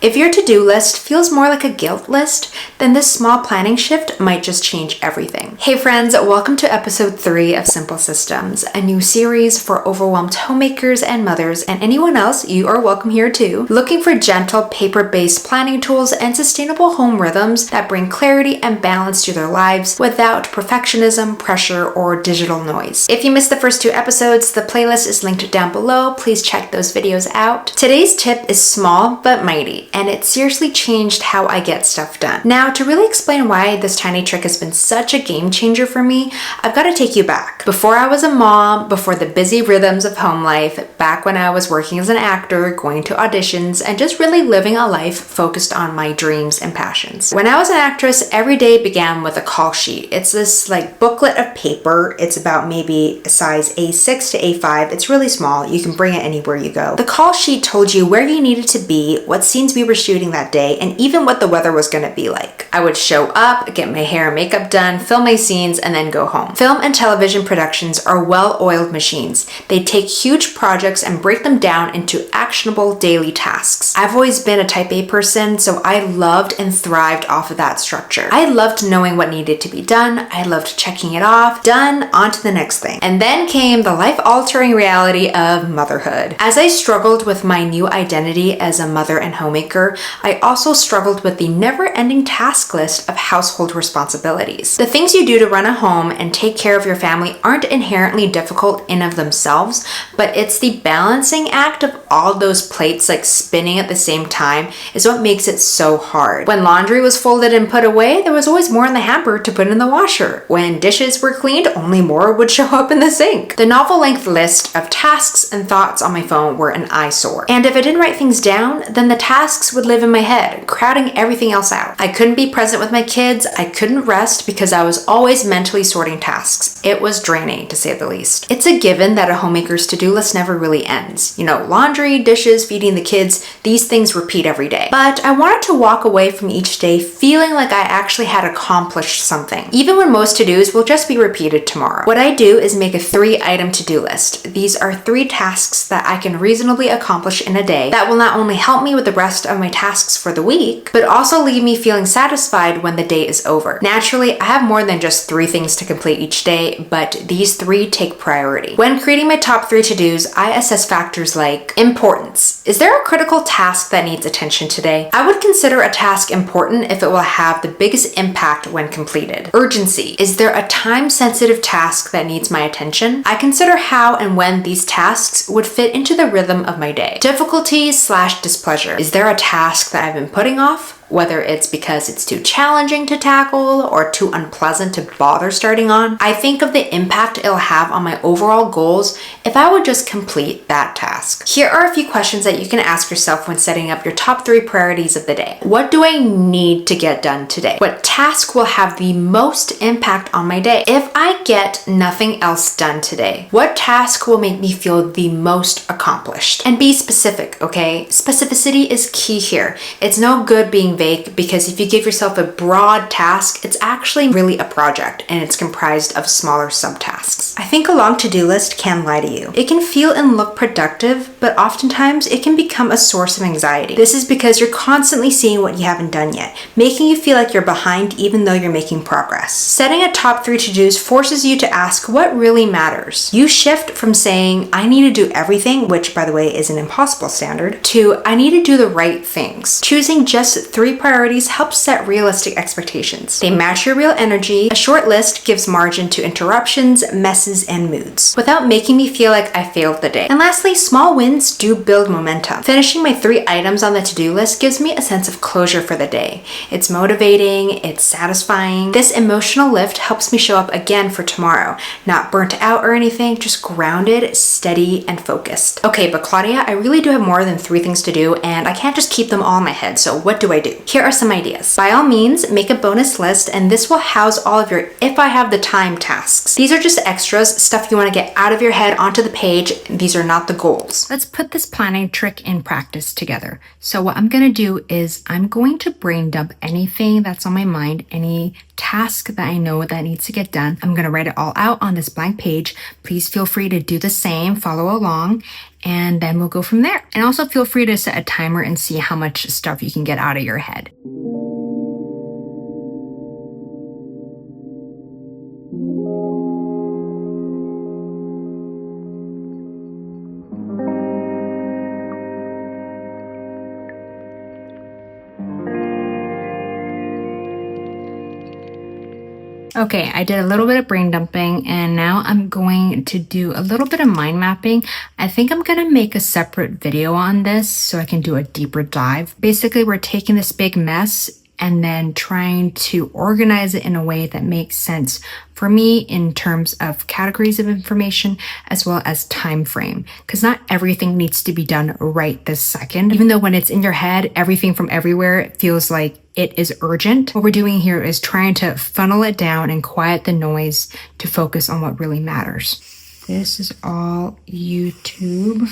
If your to-do list feels more like a guilt list, then this small planning shift might just change everything. Hey friends, welcome to episode 3 of Simple Systems, a new series for overwhelmed homemakers and mothers, and anyone else, you are welcome here too, looking for gentle paper-based planning tools and sustainable home rhythms that bring clarity and balance to their lives without perfectionism, pressure, or digital noise. If you missed the first 2 episodes, the playlist is linked down below. Please check those videos out. Today's tip is small but mighty, and it seriously changed how I get stuff done. Now, to really explain why this tiny trick has been such a game changer for me, I've got to take you back. Before I was a mom, before the busy rhythms of home life, back when I was working as an actor, going to auditions, and just really living a life focused on my dreams and passions. When I was an actress, every day began with a call sheet. It's this booklet of paper. It's about maybe a size A6 to A5. It's really small. You can bring it anywhere you go. The call sheet told you where you needed to be, what scenes we were shooting that day, and even what the weather was going to be like. I would show up, get my hair and makeup done, film my scenes, and then go home. Film and television productions are well-oiled machines. They take huge projects and break them down into actionable daily tasks. I've always been a type A person, so I loved and thrived off of that structure. I loved knowing what needed to be done. I loved checking it off. Done, on to the next thing. And then came the life-altering reality of motherhood. As I struggled with my new identity as a mother and homemaker, I also struggled with the never-ending task list of household responsibilities. The things you do to run a home and take care of your family aren't inherently difficult in of themselves, but it's the balancing act of all those plates spinning at the same time is what makes it so hard. When laundry was folded and put away, there was always more in the hamper to put in the washer. When dishes were cleaned, only more would show up in the sink. The novel-length list of tasks and thoughts on my phone were an eyesore. And if I didn't write things down, then the tasks would live in my head, crowding everything else out. I couldn't be present with my kids. I couldn't rest because I was always mentally sorting tasks. It was draining, to say the least. It's a given that a homemaker's to-do list never really ends. Laundry, dishes, feeding the kids, these things repeat every day. But I wanted to walk away from each day feeling like I actually had accomplished something, even when most to-dos will just be repeated tomorrow. What I do is make a 3-item to-do list. These are 3 tasks that I can reasonably accomplish in a day that will not only help me with the rest of my tasks for the week, but also leave me feeling satisfied when the day is over. Naturally, I have more than just 3 things to complete each day, but these 3 take priority. When creating my top 3 to-dos, I assess factors like importance. Is there a critical task that needs attention today? I would consider a task important if it will have the biggest impact when completed. Urgency. Is there a time-sensitive task that needs my attention? I consider how and when these tasks would fit into the rhythm of my day. Difficulty/displeasure. Is there a task that I've been putting off? Whether it's because it's too challenging to tackle or too unpleasant to bother starting on. I think of the impact it'll have on my overall goals if I would just complete that task. Here are a few questions that you can ask yourself when setting up your top 3 priorities of the day. What do I need to get done today? What task will have the most impact on my day? If I get nothing else done today, what task will make me feel the most accomplished? And be specific, okay? Specificity is key here. It's no good being vague, because if you give yourself a broad task, it's actually really a project and it's comprised of smaller subtasks. I think a long to-do list can lie to you. It can feel and look productive, but oftentimes it can become a source of anxiety. This is because you're constantly seeing what you haven't done yet, making you feel like you're behind even though you're making progress. Setting a top 3 to-dos forces you to ask what really matters. You shift from saying, I need to do everything, which by the way is an impossible standard, to I need to do the right things. Choosing just 3 priorities helps set realistic expectations. They match your real energy. A short list gives margin to interruptions, messes, and moods, without making me feel like I failed the day. And lastly, small wins do build momentum. Finishing my 3 items on the to-do list gives me a sense of closure for the day. It's motivating, it's satisfying. This emotional lift helps me show up again for tomorrow, not burnt out or anything, just grounded, steady, and focused. Okay, but Claudia, I really do have more than 3 things to do, and I can't just keep them all in my head, so what do I do? Here are some ideas. By all means, make a bonus list, and this will house all of your if I have the time tasks. These are just extras, stuff you want to get out of your head onto the page. These are not the goals. Let's put this planning trick in practice together. So what I'm going to do is I'm going to brain dump anything that's on my mind, any task that I know that needs to get done. I'm gonna write it all out on this blank page. Please feel free to do the same, follow along, and then we'll go from there. And also feel free to set a timer and see how much stuff you can get out of your head. Okay, I did a little bit of brain dumping and now I'm going to do a little bit of mind mapping. I think I'm gonna make a separate video on this so I can do a deeper dive. Basically, we're taking this big mess and then trying to organize it in a way that makes sense for me in terms of categories of information as well as time frame. Because not everything needs to be done right this second. Even though when it's in your head, everything from everywhere feels like it is urgent. What we're doing here is trying to funnel it down and quiet the noise to focus on what really matters. This is all YouTube.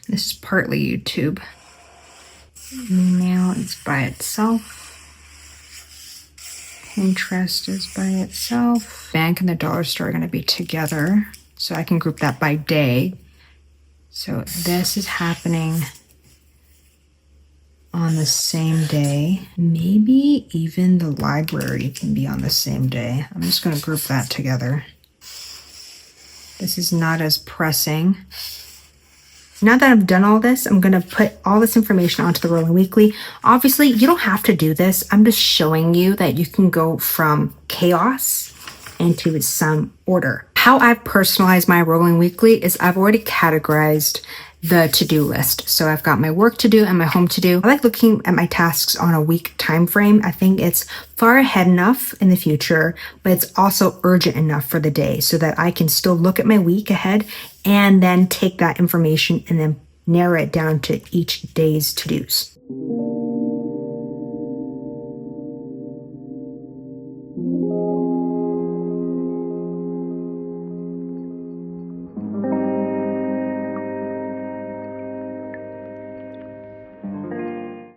This is partly YouTube. Email is by itself. Pinterest is by itself. Bank and the dollar store are going to be together. So I can group that by day. So this is happening on the same day. Maybe even the library can be on the same day. I'm just going to group that together. This is not as pressing. Now that I've done all this, I'm going to put all this information onto the rolling weekly. Obviously, you don't have to do this. I'm just showing you that you can go from chaos into some order. How I've personalized my rolling weekly is I've already categorized the to-do list. So I've got my work to do and my home to do. I like looking at my tasks on a week time frame. I think it's far ahead enough in the future, but it's also urgent enough for the day so that I can still look at my week ahead and then take that information and then narrow it down to each day's to-dos.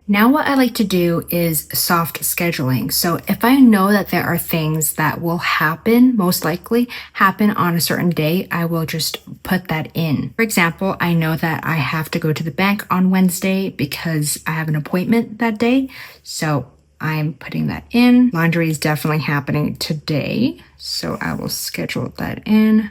Now what I like to do is soft scheduling. So if I know that there are things that will happen, most likely happen on a certain day, I will just put that in. For example, I know that I have to go to the bank on Wednesday because I have an appointment that day. So I'm putting that in. Laundry is definitely happening today. So I will schedule that in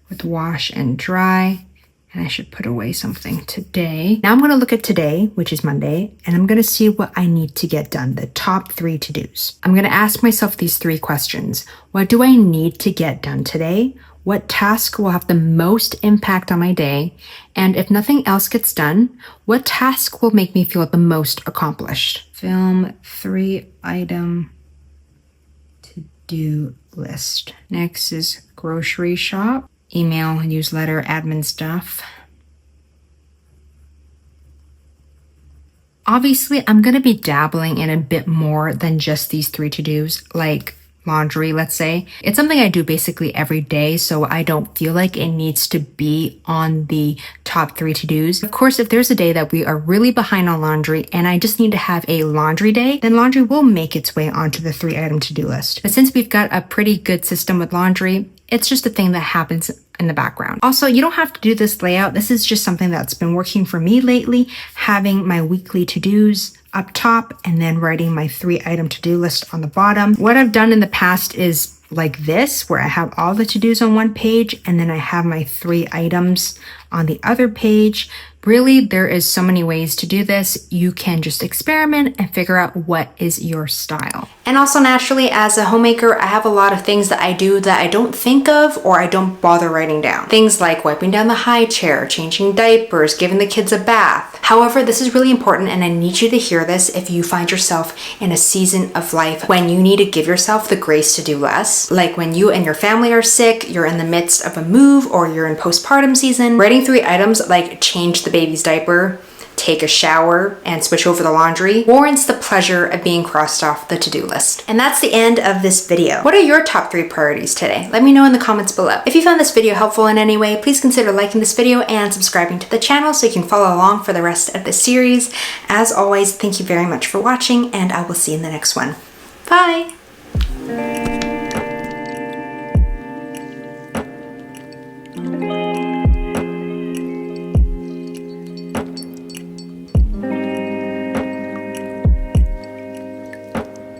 with wash and dry. And I should put away something today. Now I'm going to look at today, which is Monday, and I'm going to see what I need to get done, the top 3 to-dos. I'm going to ask myself these 3 questions. What do I need to get done today? What task will have the most impact on my day? And if nothing else gets done, what task will make me feel the most accomplished? Film 3-item to-do list. Next is grocery shop. Email, newsletter, admin stuff. Obviously, I'm going to be dabbling in a bit more than just these 3 to-dos, like laundry, let's say. It's something I do basically every day, so I don't feel like it needs to be on the top 3 to-dos. Of course, if there's a day that we are really behind on laundry and I just need to have a laundry day, then laundry will make its way onto the 3-item to-do list. But since we've got a pretty good system with laundry, it's just a thing that happens in the background. Also, you don't have to do this layout. This is just something that's been working for me lately, having my weekly to-dos up top and then writing my 3-item to-do list on the bottom. What I've done in the past is like this, where I have all the to-dos on one page and then I have my 3 items on the other page. Really, there is so many ways to do this. You can just experiment and figure out what is your style. And also naturally, as a homemaker, I have a lot of things that I do that I don't think of or I don't bother writing down. Things like wiping down the high chair, changing diapers, giving the kids a bath. However, this is really important and I need you to hear this if you find yourself in a season of life when you need to give yourself the grace to do less. Like when you and your family are sick, you're in the midst of a move, or you're in postpartum season. Writing 3 items like change the baby's diaper, take a shower, and switch over the laundry warrants the pleasure of being crossed off the to-do list. And that's the end of this video. What are your top 3 priorities today? Let me know in the comments below. If you found this video helpful in any way, please consider liking this video and subscribing to the channel so you can follow along for the rest of the series. As always, thank you very much for watching, and I will see you in the next one. Bye!